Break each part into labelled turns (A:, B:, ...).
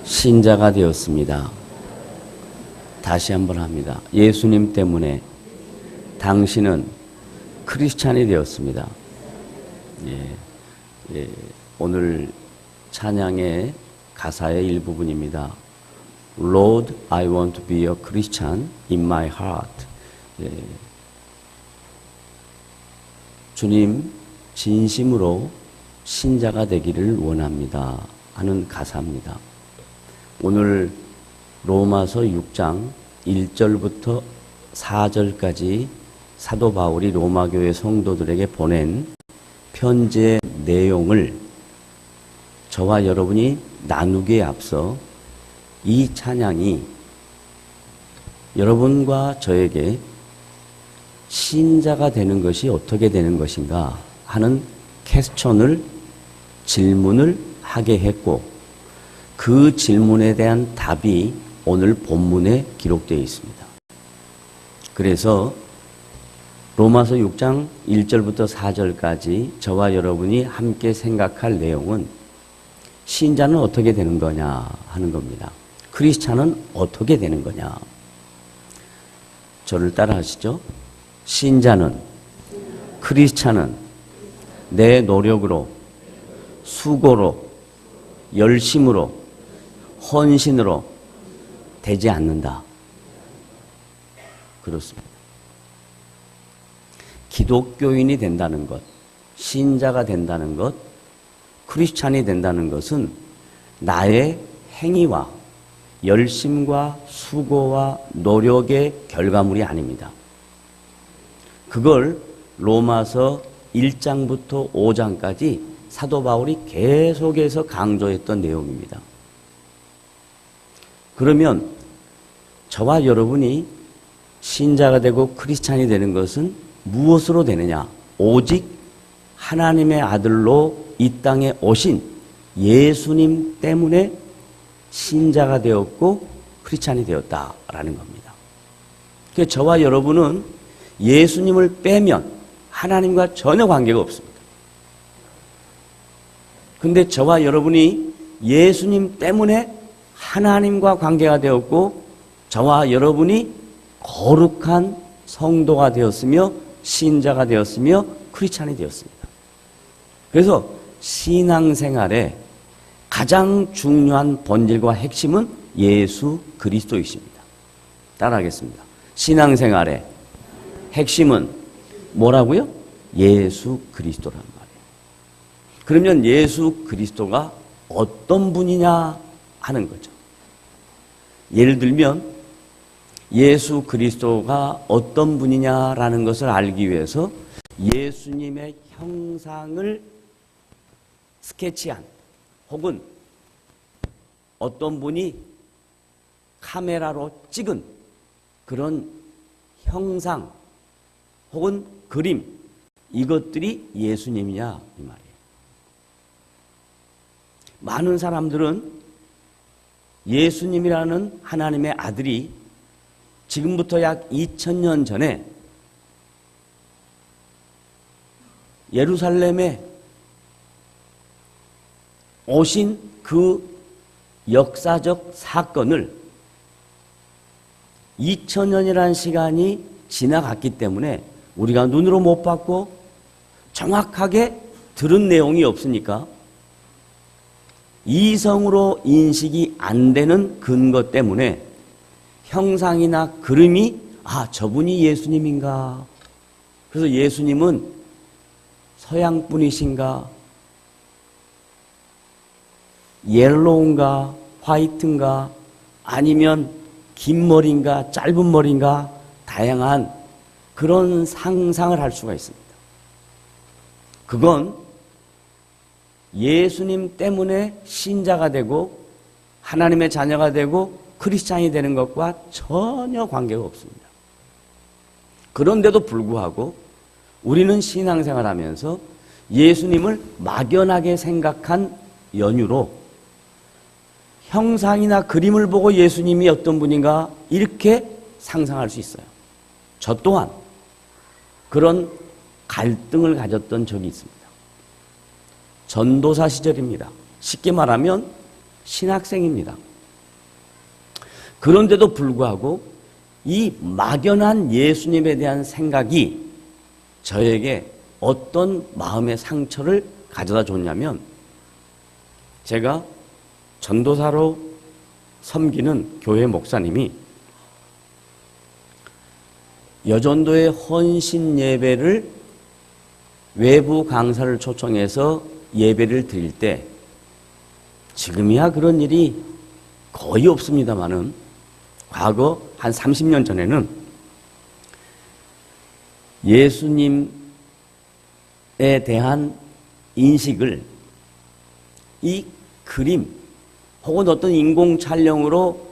A: 신자가 되었습니다. 다시 한번 합니다. 예수님 때문에 당신은 크리스찬이 되었습니다. 오늘 찬양의 가사의 일부분입니다. Lord, I want to be a Christian in my heart. 주님, 진심으로 신자가 되기를 원합니다. 하는 가사입니다. 오늘 로마서 6장 1절부터 4절까지 사도 바울이 로마교회 성도들에게 보낸 편지의 내용을 저와 여러분이 나누기에 앞서 이 찬양이 여러분과 저에게 신자가 되는 것이 어떻게 되는 것인가 하는 질문을 하게 했고, 그 질문에 대한 답이 오늘 본문에 기록되어 있습니다. 그래서 로마서 6장 1절부터 4절까지 저와 여러분이 함께 생각할 내용은 신자는 어떻게 되는 거냐 하는 겁니다. 크리스찬은 어떻게 되는 거냐. 저를 따라 하시죠. 신자는, 크리스찬은 내 노력으로, 수고로, 열심으로, 헌신으로 되지 않는다. 그렇습니다. 기독교인이 된다는 것, 신자가 된다는 것, 크리스찬이 된다는 것은 나의 행위와 열심과 수고와 노력의 결과물이 아닙니다. 그걸 로마서 1장부터 5장까지 사도 바울이 계속해서 강조했던 내용입니다. 그러면 저와 여러분이 신자가 되고 크리스찬이 되는 것은 무엇으로 되느냐? 오직 하나님의 아들로 이 땅에 오신 예수님 때문에 신자가 되었고 크리스찬이 되었다라는 겁니다. 그래서 저와 여러분은 예수님을 빼면 하나님과 전혀 관계가 없습니다. 근데 저와 여러분이 예수님 때문에 하나님과 관계가 되었고, 저와 여러분이 거룩한 성도가 되었으며 신자가 되었으며 크리스찬이 되었습니다. 그래서 신앙생활의 가장 중요한 본질과 핵심은 예수 그리스도이십니다. 따라하겠습니다. 신앙생활의 핵심은 뭐라고요? 예수 그리스도란 말이에요. 그러면 예수 그리스도가 어떤 분이냐 하는 거죠. 예를 들면 예수 그리스도가 어떤 분이냐라는 것을 알기 위해서 예수님의 형상을 스케치한, 혹은 어떤 분이 카메라로 찍은 그런 형상 혹은 그림, 이것들이 예수님이냐 이 말이에요. 많은 사람들은 예수님이라는 하나님의 아들이 지금부터 약 2000년 전에 예루살렘에 오신 그 역사적 사건을 2000년이라는 시간이 지나갔기 때문에 우리가 눈으로 못 봤고 정확하게 들은 내용이 없으니까 이성으로 인식이 안 되는 근거 때문에 형상이나 그림이 저분이 예수님인가? 그래서 예수님은 서양 분이신가? 옐로우인가? 화이트인가? 아니면 긴 머리인가? 짧은 머리인가? 다양한 그런 상상을 할 수가 있습니다. 그건 예수님 때문에 신자가 되고 하나님의 자녀가 되고 크리스찬이 되는 것과 전혀 관계가 없습니다. 그런데도 불구하고 우리는 신앙생활하면서 예수님을 막연하게 생각한 연유로 형상이나 그림을 보고 예수님이 어떤 분인가 이렇게 상상할 수 있어요. 저 또한 그런 갈등을 가졌던 적이 있습니다. 전도사 시절입니다. 쉽게 말하면 신학생입니다. 그런데도 불구하고 이 막연한 예수님에 대한 생각이 저에게 어떤 마음의 상처를 가져다 줬냐면, 제가 전도사로 섬기는 교회 목사님이 여전도의 헌신 예배를 외부 강사를 초청해서 예배를 드릴 때, 지금이야 그런 일이 거의 없습니다만은 과거 한 30년 전에는 예수님에 대한 인식을 이 그림 혹은 어떤 인공 촬영으로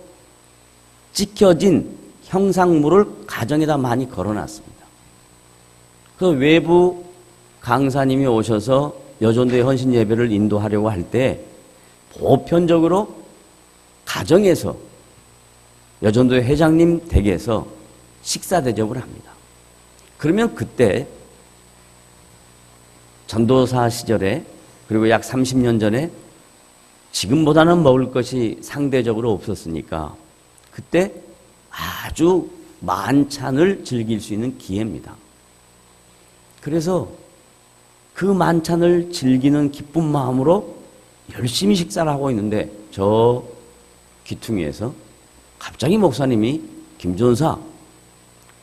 A: 찍혀진 형상물을 가정에다 많이 걸어놨습니다. 그 외부 강사님이 오셔서 여전도의 헌신 예배를 인도하려고 할 때 보편적으로 가정에서 여전도의 회장님 댁에서 식사 대접을 합니다. 그러면 그때 전도사 시절에, 그리고 약 30년 전에 지금보다는 먹을 것이 상대적으로 없었으니까 그때 아주 만찬을 즐길 수 있는 기회입니다. 그래서 그 만찬을 즐기는 기쁜 마음으로 열심히 식사를 하고 있는데, 저 귀퉁이에서 갑자기 목사님이 김전사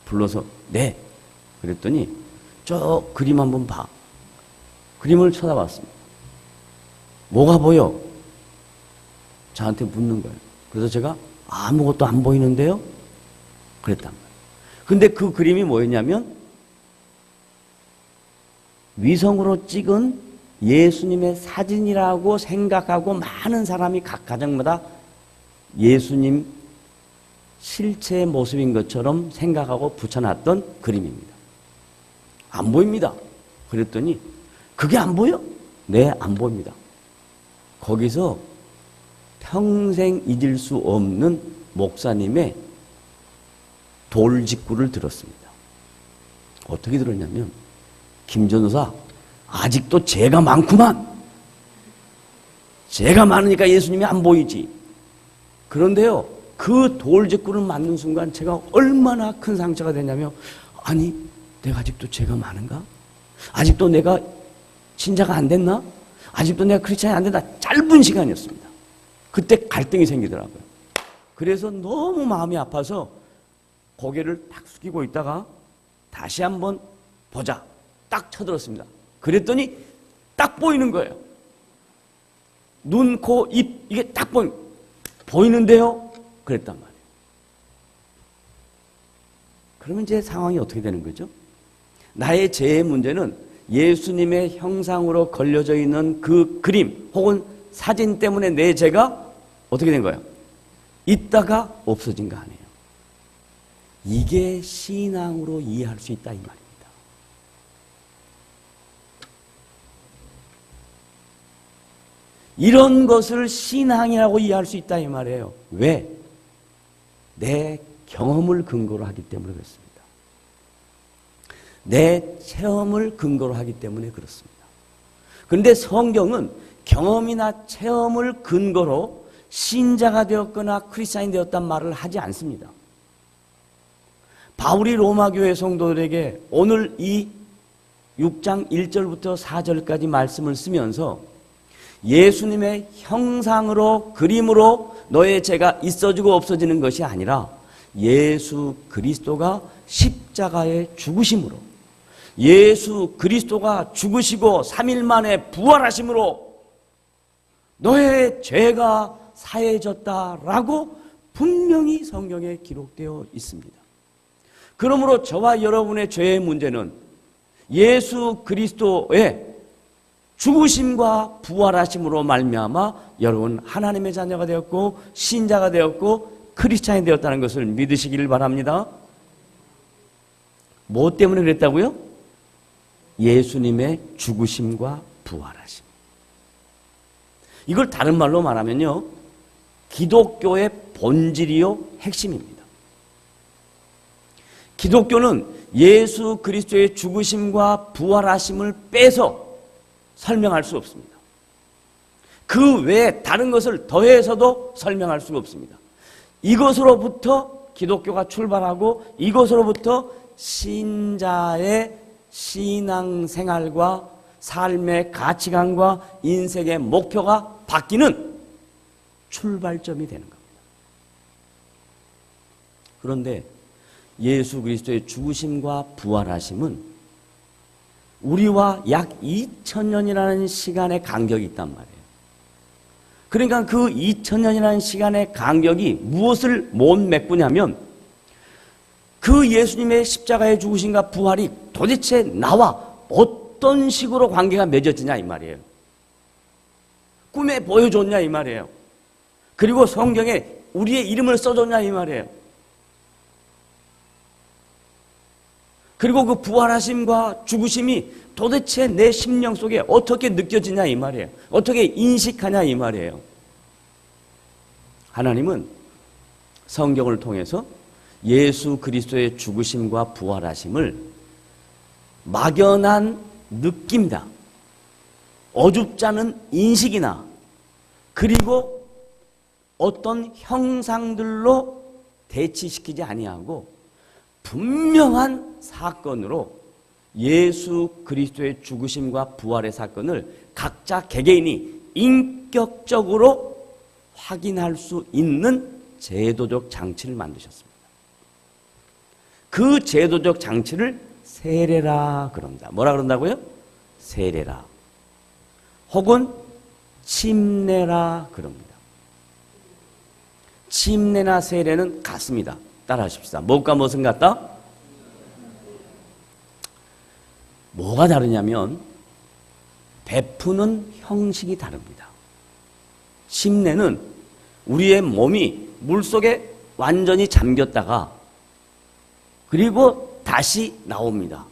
A: 불러서 네. 그랬더니 저 그림 한번 봐. 그림을 쳐다봤습니다. 뭐가 보여? 저한테 묻는 거예요. 그래서 제가 아무것도 안 보이는데요? 그랬단 말이에요. 근데 그 그림이 뭐였냐면 위성으로 찍은 예수님의 사진이라고 생각하고 많은 사람이 각 가정마다 예수님 실체의 모습인 것처럼 생각하고 붙여놨던 그림입니다. 안 보입니다. 그랬더니 그게 안 보여? 네, 안 보입니다. 거기서 평생 잊을 수 없는 목사님의 돌직구를 들었습니다. 어떻게 들었냐면, 김 전도사, 아직도 죄가 많구만. 죄가 많으니까 예수님이 안 보이지. 그런데요, 그 돌직구를 맞는 순간 제가 얼마나 큰 상처가 됐냐면, 아니, 내가 아직도 죄가 많은가? 아직도 내가 신자가 안 됐나? 아직도 내가 크리스찬이 안 됐나? 짧은 시간이었습니다. 그때 갈등이 생기더라고요. 그래서 너무 마음이 아파서 고개를 탁 숙이고 있다가 다시 한번 보자. 딱 쳐들었습니다. 그랬더니 딱 보이는 거예요. 눈, 코, 입, 이게 딱 보이는데요? 그랬단 말이에요. 그러면 이제 상황이 어떻게 되는 거죠? 나의 죄의 문제는 예수님의 형상으로 걸려져 있는 그 그림 혹은 사진 때문에 내 죄가 어떻게 된 거예요? 있다가 없어진 거 아니에요. 이게 신앙으로 이해할 수 있다 이 말입니다. 이런 것을 신앙이라고 이해할 수 있다 이 말이에요. 왜? 내 경험을 근거로 하기 때문에 그렇습니다. 내 체험을 근거로 하기 때문에 그렇습니다. 그런데 성경은 경험이나 체험을 근거로 신자가 되었거나 크리스찬이 되었단 말을 하지 않습니다. 바울이 로마교회 성도들에게 오늘 이 6장 1절부터 4절까지 말씀을 쓰면서 예수님의 형상으로 그림으로 너의 죄가 있어지고 없어지는 것이 아니라 예수 그리스도가 십자가의 죽으심으로, 예수 그리스도가 죽으시고 3일 만에 부활하심으로 너의 죄가 사해졌다라고 분명히 성경에 기록되어 있습니다. 그러므로 저와 여러분의 죄의 문제는 예수 그리스도의 죽으심과 부활하심으로 말미암아 여러분 하나님의 자녀가 되었고 신자가 되었고 크리스찬이 되었다는 것을 믿으시기를 바랍니다. 뭐 때문에 그랬다고요? 예수님의 죽으심과 부활하심. 이걸 다른 말로 말하면요, 기독교의 본질이요 핵심입니다. 기독교는 예수 그리스도의 죽으심과 부활하심을 빼서 설명할 수 없습니다. 그 외에 다른 것을 더해서도 설명할 수가 없습니다. 이것으로부터 기독교가 출발하고 이것으로부터 신자의 신앙생활과 삶의 가치관과 인생의 목표가 바뀌는 출발점이 되는 겁니다. 그런데 예수 그리스도의 죽으심과 부활하심은 우리와 약 2000년이라는 시간의 간격이 있단 말이에요. 그러니까 그 2000년이라는 시간의 간격이 무엇을 못 메꾸냐면 그 예수님의 십자가의 죽으심과 부활이 도대체 나와 어떤 식으로 관계가 맺어지냐 이 말이에요. 꿈에 보여줬냐 이 말이에요. 그리고 성경에 우리의 이름을 써줬냐 이 말이에요. 그리고 그 부활하심과 죽으심이 도대체 내 심령 속에 어떻게 느껴지냐 이 말이에요. 어떻게 인식하냐 이 말이에요. 하나님은 성경을 통해서 예수 그리스도의 죽으심과 부활하심을 막연한 느낌이다, 어줍지 않은 인식이나 그리고 어떤 형상들로 대치시키지 아니하고 분명한 사건으로 예수 그리스도의 죽으심과 부활의 사건을 각자 개개인이 인격적으로 확인할 수 있는 제도적 장치를 만드셨습니다. 그 제도적 장치를 세례라 그럽니다. 뭐라 그런다고요? 세례라. 혹은 침례라 그럽니다. 침례나 세례는 같습니다. 따라 하십시다. 무엇과 무엇은 같다? 뭐가 다르냐면 베푸는 형식이 다릅니다. 침례는 우리의 몸이 물속에 완전히 잠겼다가 그리고 다시 나옵니다.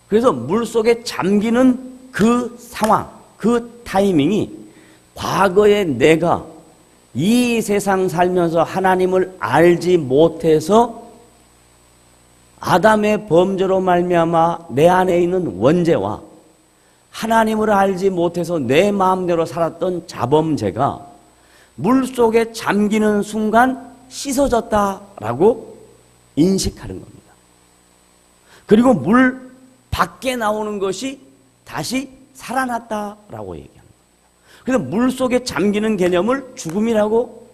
A: 그래서 물속에 잠기는 그 상황, 그 타이밍이 과거에 내가 이 세상 살면서 하나님을 알지 못해서 아담의 범죄로 말미암아 내 안에 있는 원죄와 하나님을 알지 못해서 내 마음대로 살았던 자범죄가 물속에 잠기는 순간 씻어졌다라고 인식하는 겁니다. 그리고 물 밖에 나오는 것이 다시 살아났다라고 얘기합니다. 그래서 물속에 잠기는 개념을 죽음이라고,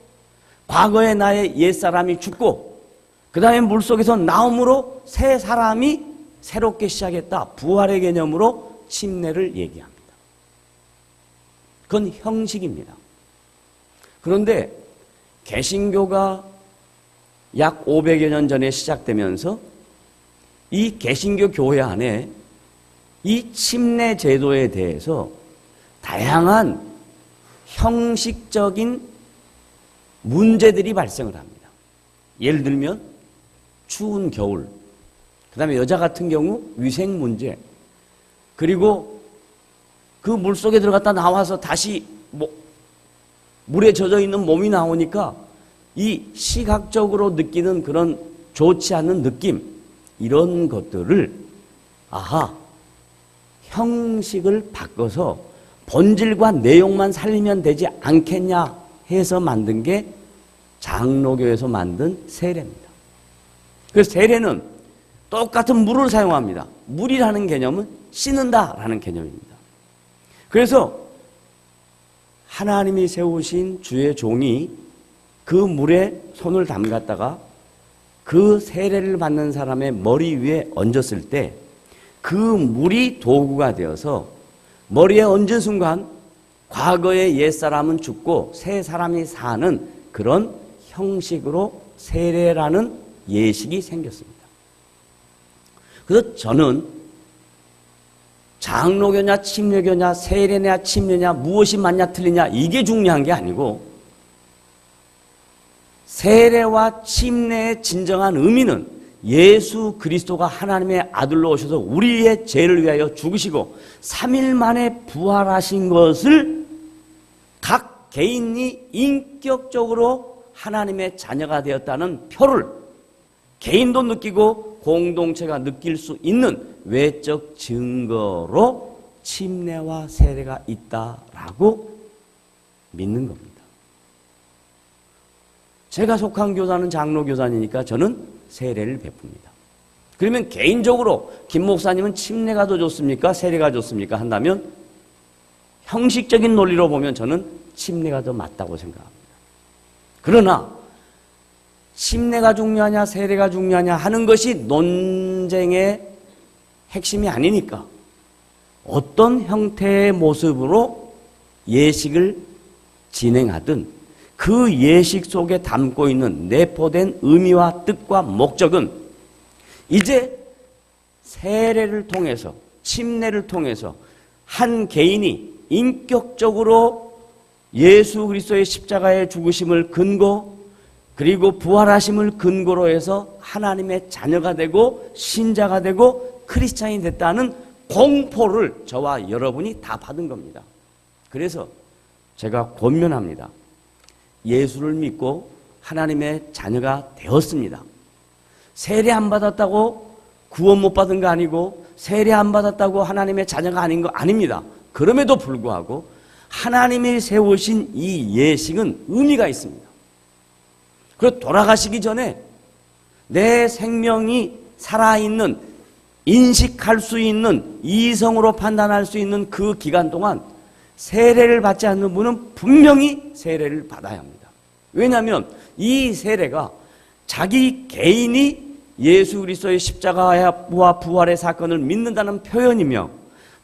A: 과거의 나의 옛사람이 죽고 그 다음에 물속에서 나옴으로 새 사람이 새롭게 시작했다, 부활의 개념으로 침례를 얘기합니다. 그건 형식입니다. 그런데 개신교가 약 500여 년 전에 시작되면서 이 개신교 교회 안에 이 침례 제도에 대해서 다양한 형식적인 문제들이 발생을 합니다. 예를 들면 추운 겨울, 그 다음에 여자 같은 경우 위생 문제, 그리고 그 물속에 들어갔다 나와서 다시 물에 젖어 있는 몸이 나오니까 이 시각적으로 느끼는 그런 좋지 않은 느낌, 이런 것들을 형식을 바꿔서 본질과 내용만 살리면 되지 않겠냐 해서 만든 게 장로교에서 만든 세례입니다. 그래서 세례는 똑같은 물을 사용합니다. 물이라는 개념은 씻는다라는 개념입니다. 그래서 하나님이 세우신 주의 종이 그 물에 손을 담갔다가 그 세례를 받는 사람의 머리 위에 얹었을 때 그 물이 도구가 되어서 머리에 얹은 순간 과거의 옛사람은 죽고 새 사람이 사는 그런 형식으로 세례라는 예식이 생겼습니다. 그래서 저는 장로교냐 침례교냐 세례냐 침례냐 무엇이 맞냐 틀리냐 이게 중요한 게 아니고 세례와 침례의 진정한 의미는 예수 그리스도가 하나님의 아들로 오셔서 우리의 죄를 위하여 죽으시고 3일 만에 부활하신 것을 각 개인이 인격적으로 하나님의 자녀가 되었다는 표를 개인도 느끼고 공동체가 느낄 수 있는 외적 증거로 침례와 세례가 있다라고 믿는 겁니다. 제가 속한 교단은 장로교단이니까 저는 세례를 베풉니다. 그러면 개인적으로 김 목사님은 침례가 더 좋습니까? 세례가 좋습니까? 한다면 형식적인 논리로 보면 저는 침례가 더 맞다고 생각합니다. 그러나 침례가 중요하냐 세례가 중요하냐 하는 것이 논쟁의 핵심이 아니니까 어떤 형태의 모습으로 예식을 진행하든 그 예식 속에 담고 있는 내포된 의미와 뜻과 목적은 이제 세례를 통해서 침례를 통해서 한 개인이 인격적으로 예수 그리스도의 십자가의 죽으심을 근거 그리고 부활하심을 근거로 해서 하나님의 자녀가 되고 신자가 되고 크리스찬이 됐다는 공포를 저와 여러분이 다 받은 겁니다. 그래서 제가 권면합니다. 예수를 믿고 하나님의 자녀가 되었습니다. 세례 안 받았다고 구원 못 받은 거 아니고 세례 안 받았다고 하나님의 자녀가 아닌 거 아닙니다. 그럼에도 불구하고 하나님이 세우신 이 예식은 의미가 있습니다. 그리고 돌아가시기 전에 내 생명이 살아있는 인식할 수 있는 이성으로 판단할 수 있는 그 기간 동안 세례를 받지 않는 분은 분명히 세례를 받아야 합니다. 왜냐하면 이 세례가 자기 개인이 예수 그리스도의 십자가와 부활의 사건을 믿는다는 표현이며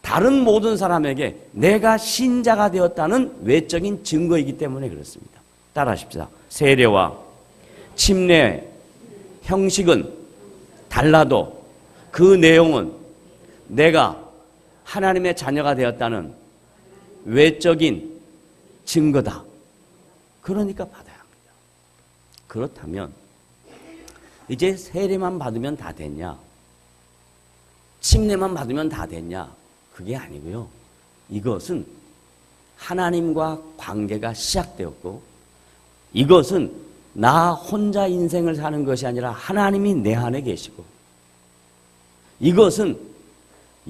A: 다른 모든 사람에게 내가 신자가 되었다는 외적인 증거이기 때문에 그렇습니다. 따라하십시다. 세례와 침례 형식은 달라도 그 내용은 내가 하나님의 자녀가 되었다는 외적인 증거다. 그러니까 받아야 합니다. 그렇다면 이제 세례만 받으면 다 됐냐? 침례만 받으면 다 됐냐? 그게 아니고요. 이것은 하나님과 관계가 시작되었고 이것은 나 혼자 인생을 사는 것이 아니라 하나님이 내 안에 계시고 이것은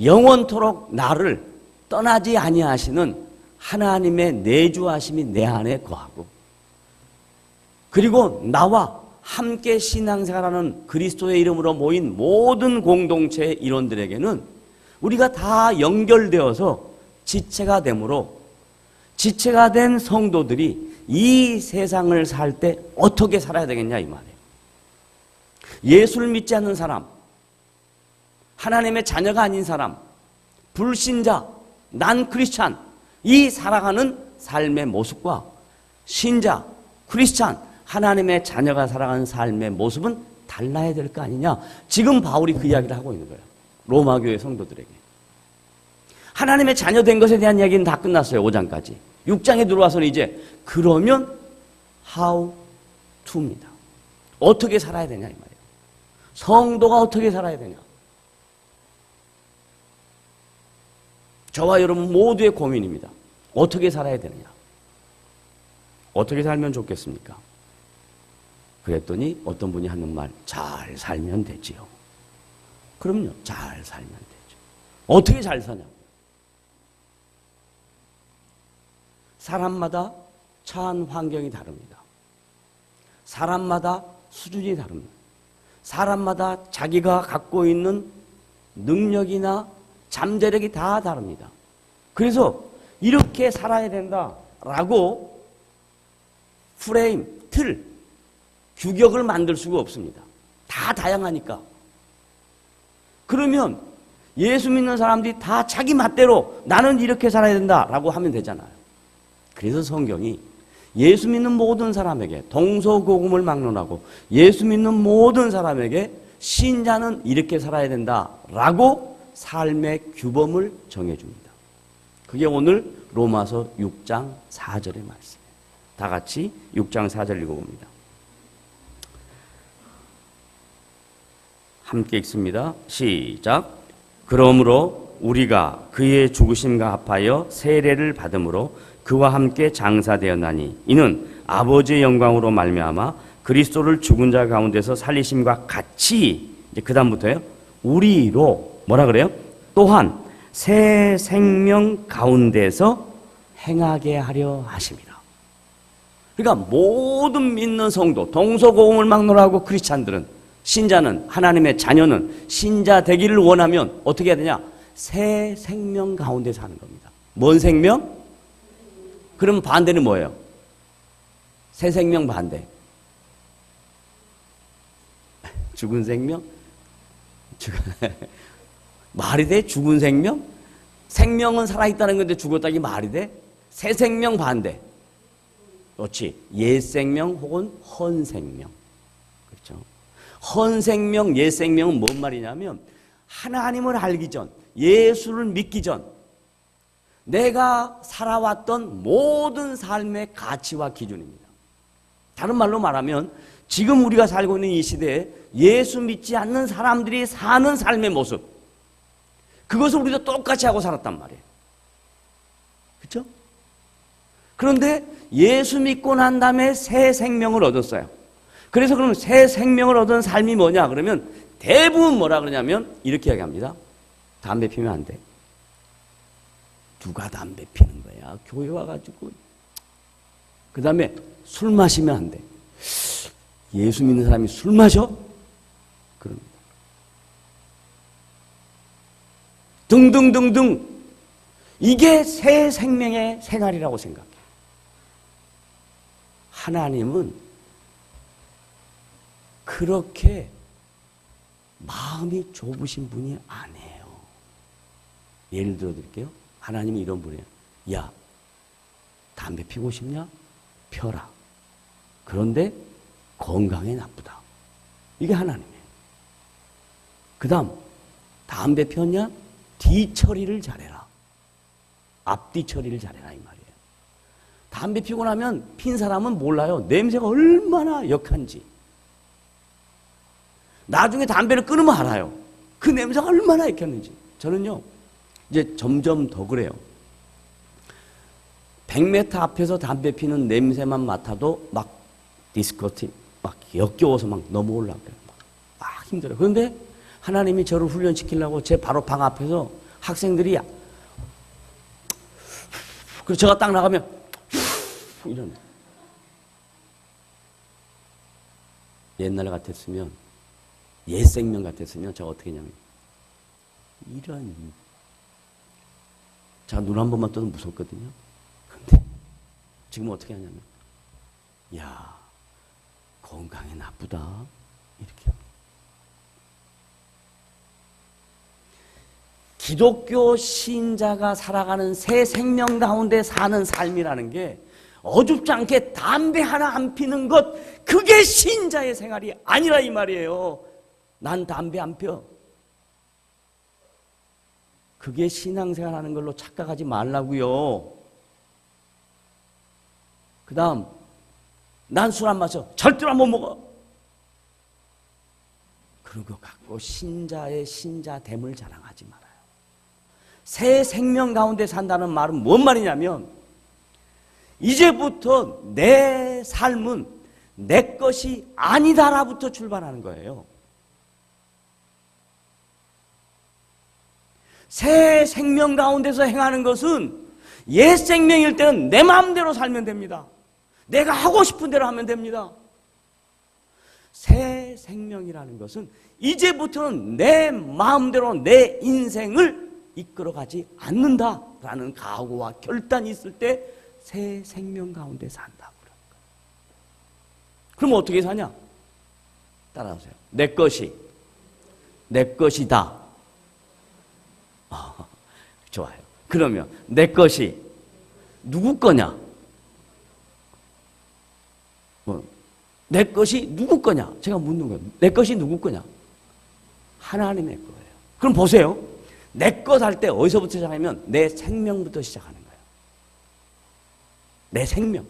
A: 영원토록 나를 떠나지 아니하시는 하나님의 내주하심이 내 안에 거하고 그리고 나와 함께 신앙생활하는 그리스도의 이름으로 모인 모든 공동체의 일원들에게는 우리가 다 연결되어서 지체가 되므로 지체가 된 성도들이 이 세상을 살 때 어떻게 살아야 되겠냐 이 말이에요. 예수를 믿지 않는 사람, 하나님의 자녀가 아닌 사람, 불신자, 난 크리스찬 이 살아가는 삶의 모습과 신자, 크리스찬, 하나님의 자녀가 살아가는 삶의 모습은 달라야 될 거 아니냐. 지금 바울이 그 이야기를 하고 있는 거예요. 로마 교회 성도들에게. 하나님의 자녀 된 것에 대한 이야기는 다 끝났어요. 5장까지. 6장에 들어와서는 이제 그러면 how to입니다. 어떻게 살아야 되냐 이 말이에요. 성도가 어떻게 살아야 되냐. 저와 여러분 모두의 고민입니다. 어떻게 살아야 되느냐. 어떻게 살면 좋겠습니까? 그랬더니 어떤 분이 하는 말, 잘 살면 되지요. 그럼요, 잘 살면 되죠. 어떻게 잘 사냐고. 사람마다 처한 환경이 다릅니다. 사람마다 수준이 다릅니다. 사람마다 자기가 갖고 있는 능력이나 잠재력이 다 다릅니다. 그래서 이렇게 살아야 된다라고 프레임, 틀, 규격을 만들 수가 없습니다. 다 다양하니까. 그러면 예수 믿는 사람들이 다 자기 맛대로 나는 이렇게 살아야 된다라고 하면 되잖아요. 그래서 성경이 예수 믿는 모든 사람에게 동서고금을 막론하고 예수 믿는 모든 사람에게 신자는 이렇게 살아야 된다라고 삶의 규범을 정해줍니다. 그게 오늘 로마서 6장 4절의 말씀이에요. 다 같이 6장 4절 읽어봅니다. 함께 읽습니다. 시작. 그러므로 우리가 그의 죽으심과 합하여 세례를 받음으로 그와 함께 장사되었나니 이는 아버지의 영광으로 말미암아 그리스도를 죽은 자 가운데서 살리심과 같이 이제 그 다음부터요. 우리로 뭐라 그래요? 또한 새 생명 가운데서 행하게 하려 하십니다. 그러니까 모든 믿는 성도, 동서고금을 막론하고 크리스찬들은, 신자는, 하나님의 자녀는 신자 되기를 원하면 어떻게 해야 되냐? 새 생명 가운데 사는 겁니다. 뭔 생명? 그럼 반대는 뭐예요? 새 생명 반대. 죽은 생명? 말이 돼? 죽은 생명? 생명은 살아있다는 건데 죽었다기 말이 돼? 새 생명 반대. 그렇지. 옛 생명 혹은 헌 생명. 그렇죠. 헌 생명, 옛 생명은 뭔 말이냐면 하나님을 알기 전, 예수를 믿기 전 내가 살아왔던 모든 삶의 가치와 기준입니다. 다른 말로 말하면 지금 우리가 살고 있는 이 시대에 예수 믿지 않는 사람들이 사는 삶의 모습, 그것을 우리도 똑같이 하고 살았단 말이에요. 그렇죠? 그런데 예수 믿고 난 다음에 새 생명을 얻었어요. 그래서 그럼 새 생명을 얻은 삶이 뭐냐 그러면 대부분 뭐라 그러냐면 이렇게 이야기합니다. 담배 피면 안 돼. 누가 담배 피는 거야? 교회 와가지고. 그 다음에 술 마시면 안 돼. 예수 믿는 사람이 술 마셔? 그럽니다. 등등등등. 이게 새 생명의 생활이라고 생각해. 하나님은 그렇게 마음이 좁으신 분이 아니에요. 예를 들어 드릴게요. 하나님이 이런 분이에요. 야, 담배 피고 싶냐? 펴라. 그런데 건강에 나쁘다. 이게 하나님이에요. 그 다음, 담배 폈냐? 뒤 처리를 잘해라. 앞뒤 처리를 잘해라 이 말이에요. 담배 피고 나면 핀 사람은 몰라요. 냄새가 얼마나 역한지. 나중에 담배를 끊으면 알아요. 그 냄새가 얼마나 역했는지. 저는요, 이제 점점 더 그래요. 100m 앞에서 담배 피는 냄새만 맡아도 막 디스커티, 막 역겨워서 막 넘어오려고 그래요. 막 힘들어요. 그런데 하나님이 저를 훈련시키려고 제 바로 방 앞에서 학생들이, 그래서 제가 딱 나가면 이런. 옛날 같았으면, 옛 생명 같았으면 제가 어떻게 했냐면 이런, 제가 눈 한 번만 떠도 무섭거든요. 근데 지금 어떻게 하냐면, 야, 건강에 나쁘다 이렇게. 기독교 신자가 살아가는 새 생명 가운데 사는 삶이라는 게 어줍지 않게 담배 하나 안 피는 것, 그게 신자의 생활이 아니라 이 말이에요. 난 담배 안 펴. 그게 신앙생활 하는 걸로 착각하지 말라고요. 그 다음, 난 술 안 마셔. 절대로 못 먹어. 그런 거 갖고 신자의 신자됨을 자랑하지 말아요. 새 생명 가운데 산다는 말은 뭔 말이냐면, 이제부터 내 삶은 내 것이 아니다라부터 출발하는 거예요. 새 생명 가운데서 행하는 것은 옛 생명일 때는 내 마음대로 살면 됩니다. 내가 하고 싶은 대로 하면 됩니다. 새 생명이라는 것은 이제부터는 내 마음대로 내 인생을 이끌어가지 않는다라는 각오와 결단이 있을 때 새 생명 가운데 산다고 그러는 거예요. 그럼 어떻게 사냐? 따라오세요. 내 것이 내 것이다. 좋아요. 그러면 내 것이 누구 거냐? 내 것이 누구 거냐? 제가 묻는 거예요. 내 것이 누구 거냐? 하나님의 거예요. 그럼 보세요. 내 것 할 때 어디서부터 시작하냐면 내 생명부터 시작하는 거예요. 내 생명.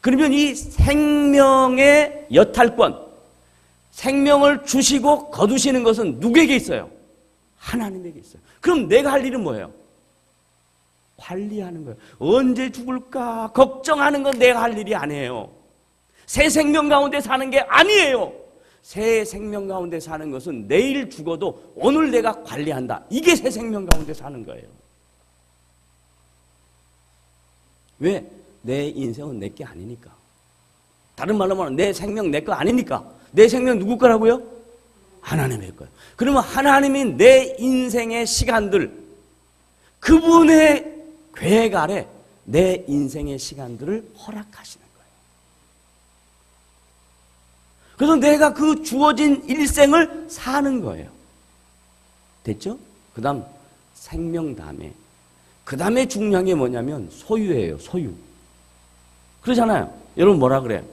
A: 그러면 이 생명의 여탈권, 생명을 주시고 거두시는 것은 누구에게 있어요? 하나님에게 있어요. 그럼 내가 할 일은 뭐예요? 관리하는 거예요. 언제 죽을까 걱정하는 건 내가 할 일이 아니에요. 새 생명 가운데 사는 게 아니에요. 새 생명 가운데 사는 것은 내일 죽어도 오늘 내가 관리한다. 이게 새 생명 가운데 사는 거예요. 왜? 내 인생은 내 게 아니니까. 다른 말로 말하면 내 생명 내 거 아닙니까? 내 생명 누구 거라고요? 하나님의 거예요. 그러면 하나님이 내 인생의 시간들, 그분의 계획 아래 내 인생의 시간들을 허락하시는 거예요. 그래서 내가 그 주어진 일생을 사는 거예요. 됐죠? 그 다음 생명 다음에, 그 다음에 중요한 게 뭐냐면 소유예요. 소유. 그러잖아요. 여러분 뭐라 그래요?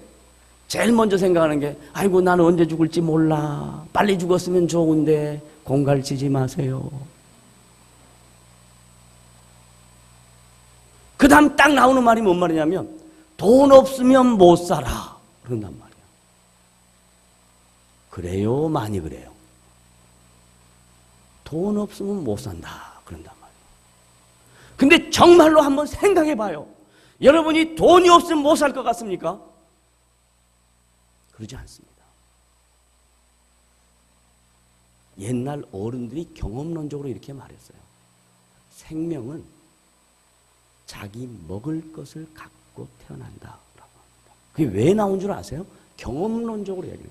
A: 제일 먼저 생각하는 게 아이고 나는 언제 죽을지 몰라. 빨리 죽었으면 좋은데 공갈치지 마세요. 그 다음 딱 나오는 말이 뭔 말이냐면 돈 없으면 못 살아. 그런단 말이에요. 그래요? 많이 그래요. 돈 없으면 못 산다. 그런단 말이에요. 근데 정말로 한번 생각해 봐요. 여러분이 돈이 없으면 못 살 것 같습니까? 그러지 않습니다. 옛날 어른들이 경험론적으로 이렇게 말했어요. 생명은 자기 먹을 것을 갖고 태어난다라고 합니다. 그게 왜 나온 줄 아세요? 경험론적으로 얘기해요.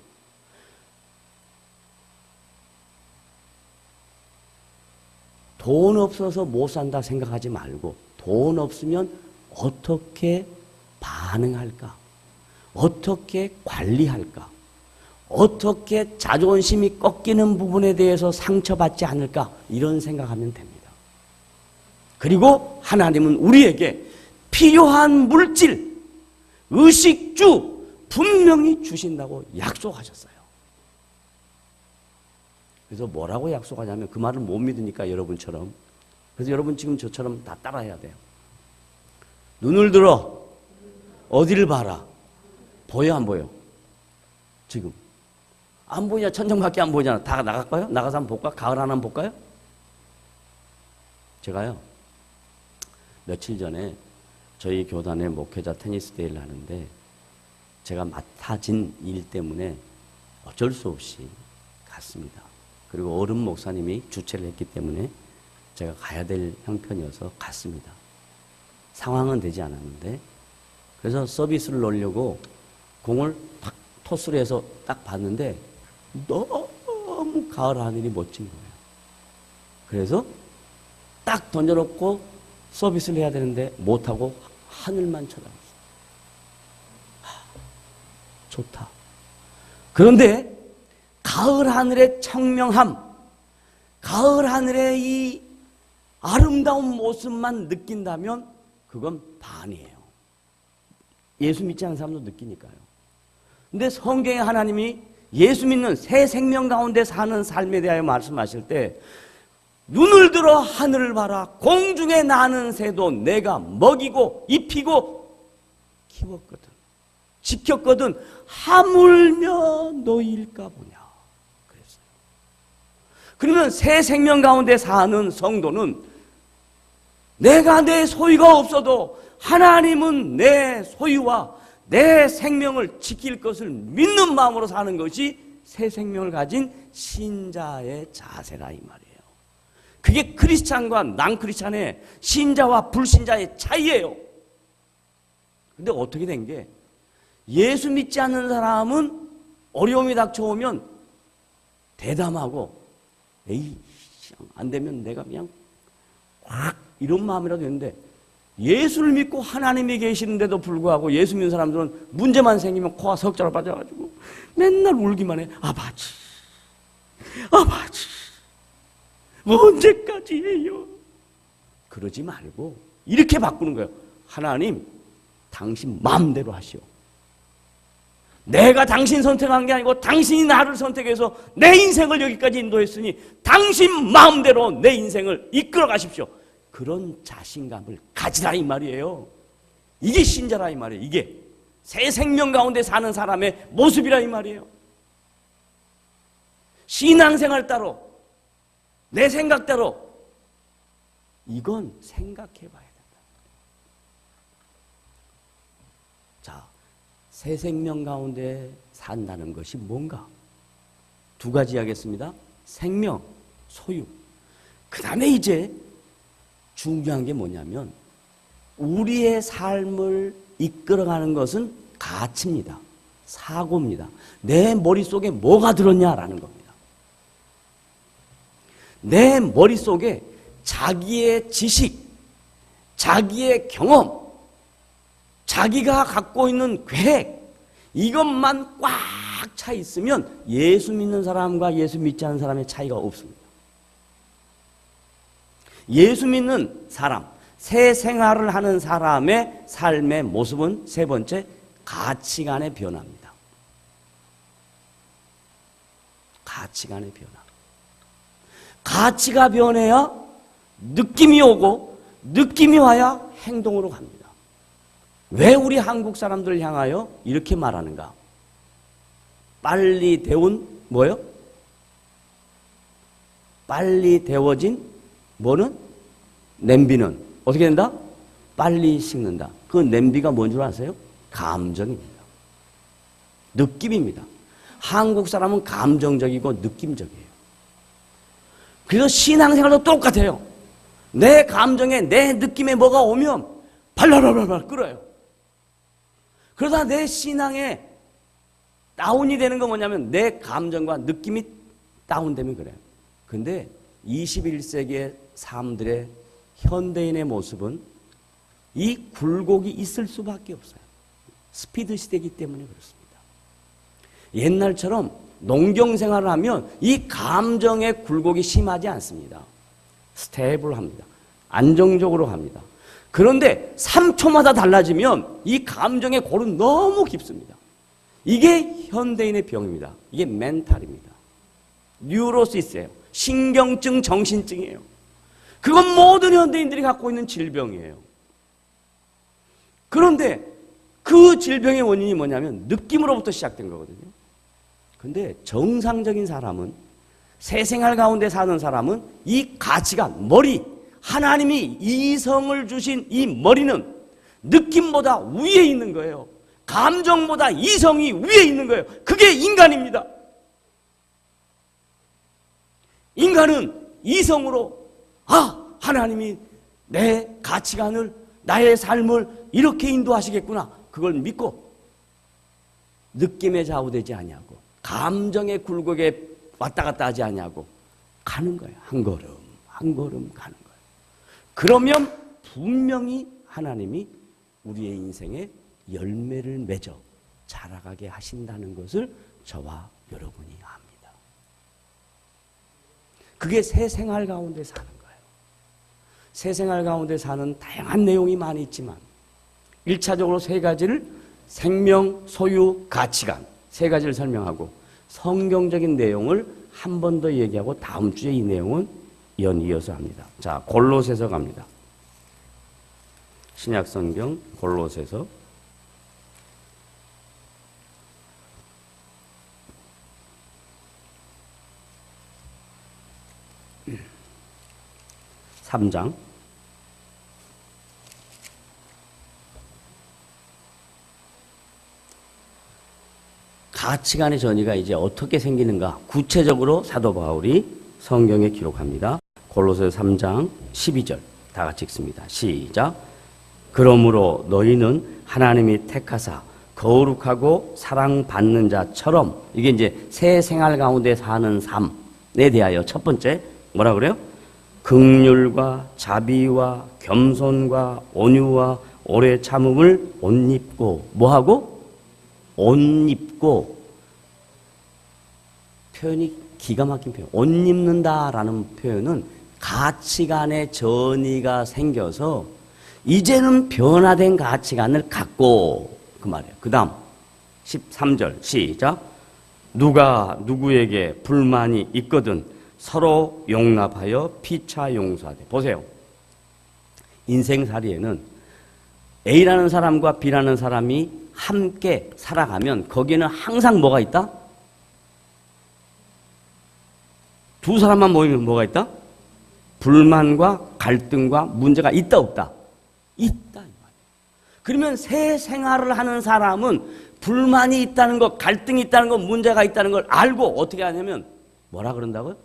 A: 돈 없어서 못 산다 생각하지 말고 돈 없으면 어떻게 반응할까? 어떻게 관리할까? 어떻게 자존심이 꺾이는 부분에 대해서 상처받지 않을까? 이런 생각하면 됩니다. 그리고 하나님은 우리에게 필요한 물질, 의식주 분명히 주신다고 약속하셨어요. 그래서 뭐라고 약속하냐면 그 말을 못 믿으니까 여러분처럼. 그래서 여러분 지금 저처럼 다 따라해야 돼요. 눈을 들어 어디를 봐라. 보여 안 보여? 지금 안 보이냐? 천정밖에 안 보이잖아. 다 나갈까요? 나가서 한번 볼까? 가을 하나 한번 볼까요? 제가요 며칠 전에 저희 교단의 목회자 테니스 대회를 하는데 제가 맡아진 일 때문에 어쩔 수 없이 갔습니다. 그리고 어른 목사님이 주최를 했기 때문에 제가 가야 될 형편이어서 갔습니다. 상황은 되지 않았는데 그래서 서비스를 넣으려고 공을 탁 토스를 해서 딱 봤는데 너무 가을 하늘이 멋진 거예요. 그래서 딱 던져놓고 서비스를 해야 되는데 못하고 하늘만 쳐다봤어요. 좋다. 그런데 가을 하늘의 청명함, 가을 하늘의 이 아름다운 모습만 느낀다면 그건 반이에요. 예수 믿지 않는 사람도 느끼니까요. 근데 성경에 하나님이 예수 믿는 새 생명 가운데 사는 삶에 대하여 말씀하실 때 눈을 들어 하늘을 봐라. 공중에 나는 새도 내가 먹이고 입히고 키웠거든. 지켰거든. 하물며 너희일까 보냐. 그랬어요. 그러면 새 생명 가운데 사는 성도는 내가 내 소유가 없어도 하나님은 내 소유와 내 생명을 지킬 것을 믿는 마음으로 사는 것이 새 생명을 가진 신자의 자세라 이 말이에요. 그게 크리스찬과 난크리스찬의 신자와 불신자의 차이예요. 근데 어떻게 된 게 예수 믿지 않는 사람은 어려움이 닥쳐오면 대담하고 에이 안 되면 내가 그냥 확 이런 마음이라도 되는데 예수를 믿고 하나님이 계시는데도 불구하고 예수 믿는 사람들은 문제만 생기면 코가 석자로 빠져가지고 맨날 울기만 해. 아버지 아버지 언제까지 해요? 그러지 말고 이렇게 바꾸는 거예요. 하나님 당신 마음대로 하시오. 내가 당신 선택한 게 아니고 당신이 나를 선택해서 내 인생을 여기까지 인도했으니 당신 마음대로 내 인생을 이끌어 가십시오. 그런 자신감을 가지라 이 말이에요. 이게 신자라 이 말이에요. 이게 새 생명 가운데 사는 사람의 모습이라 이 말이에요. 신앙생활 따로 내 생각대로 이건 생각해 봐야 된다. 자, 새 생명 가운데 산다는 것이 뭔가? 두 가지 하겠습니다. 생명, 소유. 그 다음에 이제 중요한 게 뭐냐면 우리의 삶을 이끌어가는 것은 가치입니다. 사고입니다. 내 머릿속에 뭐가 들었냐라는 겁니다. 내 머릿속에 자기의 지식, 자기의 경험, 자기가 갖고 있는 계획, 이것만 꽉 차 있으면 예수 믿는 사람과 예수 믿지 않는 사람의 차이가 없습니다. 예수 믿는 사람, 새 생활을 하는 사람의 삶의 모습은 세 번째, 가치관의 변화입니다. 가치관의 변화. 가치가 변해야 느낌이 오고, 느낌이 와야 행동으로 갑니다. 왜 우리 한국 사람들을 향하여 이렇게 말하는가? 빨리 데운 뭐요? 빨리 데워진 뭐는? 냄비는 어떻게 된다? 빨리 식는다. 그 냄비가 뭔 줄 아세요? 감정입니다. 느낌입니다. 한국 사람은 감정적이고 느낌적이에요. 그래서 신앙생활도 똑같아요. 내 감정에 내 느낌에 뭐가 오면 발랄발랄 끓어요. 그러다 내 신앙에 다운이 되는 건 뭐냐면 내 감정과 느낌이 다운되면 그래요. 근데 21세기의 사람들의 현대인의 모습은 이 굴곡이 있을 수밖에 없어요. 스피드 시대이기 때문에 그렇습니다. 옛날처럼 농경생활을 하면 이 감정의 굴곡이 심하지 않습니다. 스테이블합니다. 안정적으로 합니다. 그런데 3초마다 달라지면 이 감정의 골은 너무 깊습니다. 이게 현대인의 병입니다. 이게 멘탈입니다. 뉴로시스예요. 신경증, 정신증이에요. 그건 모든 현대인들이 갖고 있는 질병이에요. 그런데 그 질병의 원인이 뭐냐면 느낌으로부터 시작된 거거든요. 근데 정상적인 사람은, 새 생활 가운데 사는 사람은 이 가치관, 머리, 하나님이 이성을 주신 이 머리는 느낌보다 위에 있는 거예요. 감정보다 이성이 위에 있는 거예요. 그게 인간입니다. 인간은 이성으로 하나님이 내 가치관을, 나의 삶을 이렇게 인도하시겠구나, 그걸 믿고 느낌에 좌우되지 아니하고 감정의 굴곡에 왔다 갔다 하지 아니하고 가는 거예요. 한 걸음 한 걸음 가는 거예요. 그러면 분명히 하나님이 우리의 인생에 열매를 맺어 자라가게 하신다는 것을 저와 여러분이 압니다. 그게 새 생활 가운데 사는 거예요. 새 생활 가운데 사는 다양한 내용이 많이 있지만 1차적으로 세 가지를, 생명, 소유, 가치관, 세 가지를 설명하고 성경적인 내용을 한 번 더 얘기하고 다음 주에 이 내용은 연이어서 합니다. 자, 골로새서 갑니다. 신약 성경 골로새서 3장 가치관의 전이가 이제 어떻게 생기는가 구체적으로 사도 바울이 성경에 기록합니다. 골로새서 3장 12절 다 같이 읽습니다. 시작. 그러므로 너희는 하나님이 택하사 거룩하고 사랑받는 자처럼, 이게 이제 새 생활 가운데 사는 삶에 대하여 첫 번째 뭐라 그래요? 긍휼과 자비와 겸손과 온유와 오래 참음을 옷 입고, 뭐하고? 옷 입고. 표현이 기가 막힌 표현. 옷 입는다라는 표현은 가치관의 전이가 생겨서 이제는 변화된 가치관을 갖고, 그 말이에요. 그 다음 13절 시작. 누가 누구에게 불만이 있거든 서로 용납하여 피차 용서하되. 보세요. 인생살이에는 A라는 사람과 B라는 사람이 함께 살아가면 거기에는 항상 뭐가 있다? 두 사람만 모이면 뭐가 있다? 불만과 갈등과 문제가 있다 없다? 있다. 그러면 새 생활을 하는 사람은 불만이 있다는 것, 갈등이 있다는 것, 문제가 있다는 걸 알고 어떻게 하냐면 뭐라 그런다고요?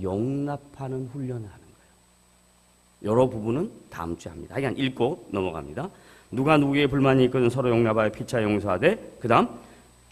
A: 용납하는 훈련을 하는 거예요. 여러 부분은 다음 주에 합니다. 그냥 읽고 넘어갑니다. 누가 누구에게 불만이 있거든 서로 용납하여 피차 용서하되, 그 다음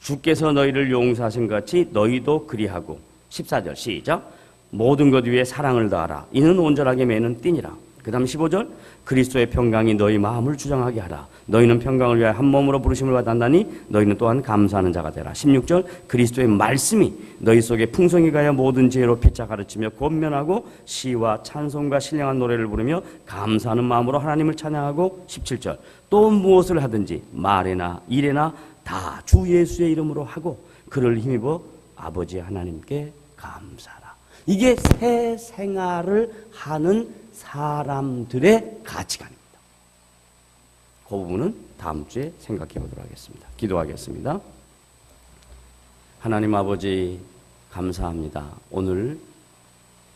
A: 주께서 너희를 용서하신 같이 너희도 그리하고. 14절 시작. 모든 것 위에 사랑을 다하라. 이는 온전하게 매는 띠니라. 그 다음 15절. 그리스도의 평강이 너희 마음을 주장하게 하라. 너희는 평강을 위하여 한 몸으로 부르심을 받았나니 너희는 또한 감사하는 자가 되라. 16절. 그리스도의 말씀이 너희 속에 풍성히 가여 모든 지혜로 피차 가르치며 권면하고 시와 찬송과 신령한 노래를 부르며 감사하는 마음으로 하나님을 찬양하고. 17절. 또 무엇을 하든지 말에나 일에나 다 주 예수의 이름으로 하고 그를 힘입어 아버지 하나님께 감사하라. 이게 새 생활을 하는 사람들의 가치관입니다. 그 부분은 다음 주에 생각해 보도록 하겠습니다. 기도하겠습니다. 하나님 아버지 감사합니다. 오늘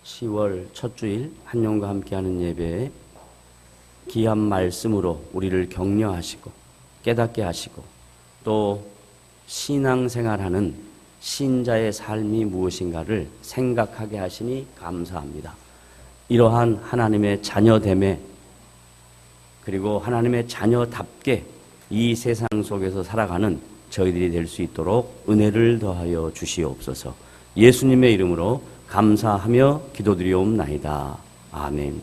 A: 10월 첫 주일 한영과 함께하는 예배에 귀한 말씀으로 우리를 격려하시고 깨닫게 하시고 또 신앙생활하는 신자의 삶이 무엇인가를 생각하게 하시니 감사합니다. 이러한 하나님의 자녀됨에 그리고 하나님의 자녀답게 이 세상 속에서 살아가는 저희들이 될 수 있도록 은혜를 더하여 주시옵소서. 예수님의 이름으로 감사하며 기도드리옵나이다. 아멘.